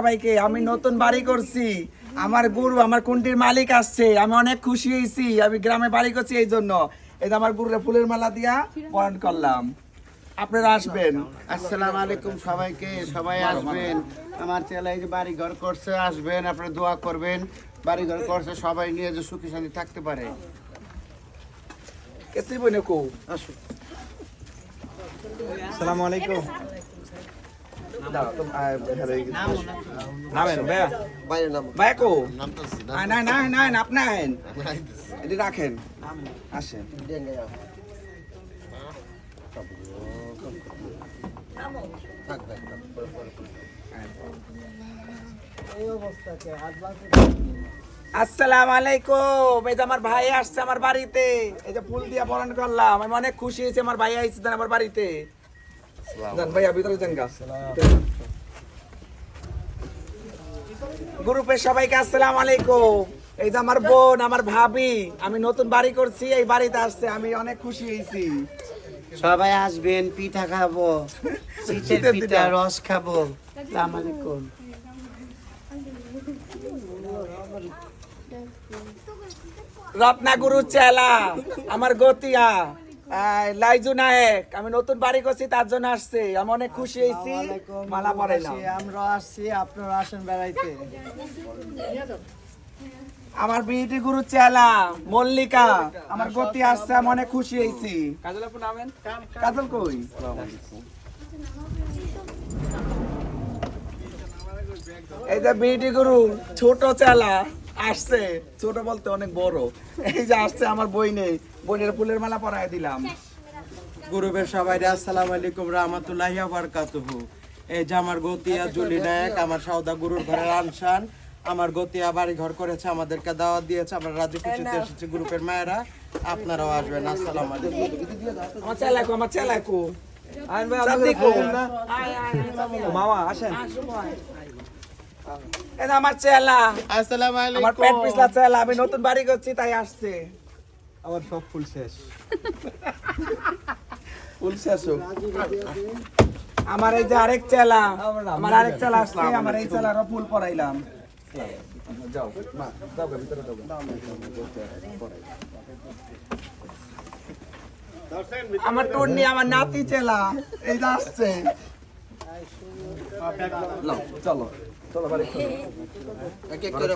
সবাইকে আমি নতুন বাড়ি করছি। আমার গুরু আমার কুন্ডির মালিক আসছে, আমি অনেক খুশি হয়েছি। আমি গ্রামে বাড়ি করছি এই জন্য এই যে আমার গুরুরে ফুলের মালা দিয়া বরণ করলাম। আপনারা আসবেন। আসসালামু আলাইকুম সবাইকে, সবাই আসবেন। আমার ছেলে এই যে বাড়ি ঘর করছে, আসবেন, আপনারা দোয়া করবেন। বাড়ি ঘর করছে, সবাই নিয়ে যে সুখী শান্তি থাকতে পারে। কেসি বইনে কো আসুন। আসসালামু আলাইকুম। দাও তো নামেন ভাইয়া। ভাই কো না না না না আপনি আহেন, এটি রাখেন, আসেন। আসসালামু আলাইকুম। এই যে আমার ভাই আসছে আমার বাড়িতে, এই যে ফুল দিয়া বরণ করলাম। আমি অনেক খুশি হয়েছি, আমার ভাই আইছে আমার বাড়িতে। যান ভাইয়া ভিতরে যান গা। গ্রুপের সবাইকে আসসালামু আলাইকুম। এই যে আমার বোন আমার ভাবি, আমি নতুন বাড়ি করছি, এই বাড়িতে আসছে, আমি অনেক খুশি হয়েছি। সবাই আসবেন, পিঠা খাবো, শীতের পিঠা রস খাবো। আসসালামু আলাইকুম। রত্নাগুরু চেলা আমার গতিয়া লাইজু নায়ক, আমি নতুন বাড়ি করছি তার জন্য আসছে, আমি অনেক খুশি হয়েছি। মালা পরাইলাম। আমরা আসছি, আপনারা আসেন বেড়াইতে। আমার বিইটি গুরু চেলা মল্লিকা আমার গতি আসছে, আমি অনেক খুশি হয়েছি। কাজল আপু নামেন, কাজল কই? এই যে বিইটি গুরু ছোট চেলা আসছে, ছোট বলতে অনেক বড়। এই যে আসছে আমার বই নেই, বোনের ফুলের মালা পরাই দিলাম। গ্রুপের সবাই আসসালামু আলাইকুম রাহমাতুল্লাহি ওয়া বারাকাতুহু। এই যে আমার গতিয়া জুলি নায়ক, আমার সওদা গুরুর ঘরের আনসান। আমার গতিয়া বাড়ি ঘর করেছে, আমাদেরকে দাওয়াত দিয়েছে, আমরা রাজি খুশিতে এসেছি। গ্রুপের মায়েরা আপনারাও আসবেন। আসসালামু আলাইকুম। আমার চেলাকো, আমার চেলাকো আইন ভাই মামা আসেন। এই যে আমার চেলা, আসসালামু আমার পেট আলাইকুম। পিছলা চেলা, আমি নতুন বাড়ি করছি তাই আসছে। আমার সব ফুল শেষ। ফুল শেষ হোক। আমার এই যে আরেক চেলা, আমার আরেক চেলা আসছে, আমার এই চেলারও ফুল পরাইলাম। যাও মা, যাও গা, ভিতরে যাও গা। আমার টুন্নি আমার নাতি চেলা এই যে আসছে। চলো চলো বাড়ি চলো।